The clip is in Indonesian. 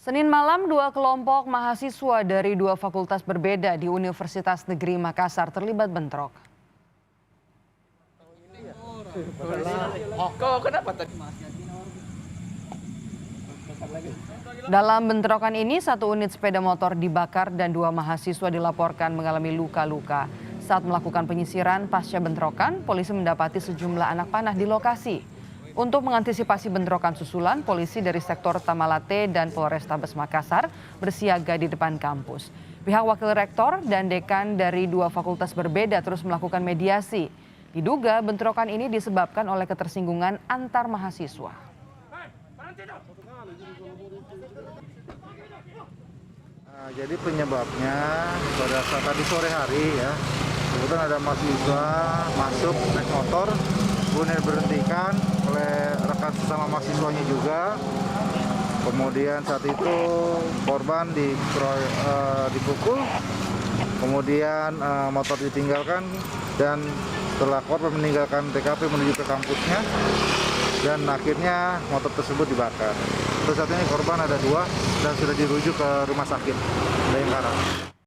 Senin malam, dua kelompok mahasiswa dari dua fakultas berbeda di Universitas Negeri Makassar terlibat bentrok. Dalam bentrokan ini, satu unit sepeda motor dibakar dan dua mahasiswa dilaporkan mengalami luka-luka. Saat melakukan penyisiran pasca bentrokan, polisi mendapati sejumlah anak panah di lokasi. Untuk mengantisipasi bentrokan susulan, polisi dari sektor Tamalate dan Polrestabes Makassar bersiaga di depan kampus. Pihak wakil rektor dan dekan dari dua fakultas berbeda terus melakukan mediasi. Diduga bentrokan ini disebabkan oleh ketersinggungan antar mahasiswa. Jadi penyebabnya pada saat tadi sore hari ya, kebetulan ada mahasiswa masuk naik motor, kemudian diberhentikan oleh rekan sesama mahasiswanya juga. Kemudian saat itu korban dipukul, kemudian motor ditinggalkan dan setelah korban meninggalkan TKP menuju ke kampusnya dan akhirnya motor tersebut dibakar. Terus saat ini korban ada dua dan sudah dirujuk ke rumah sakit Bayangkara.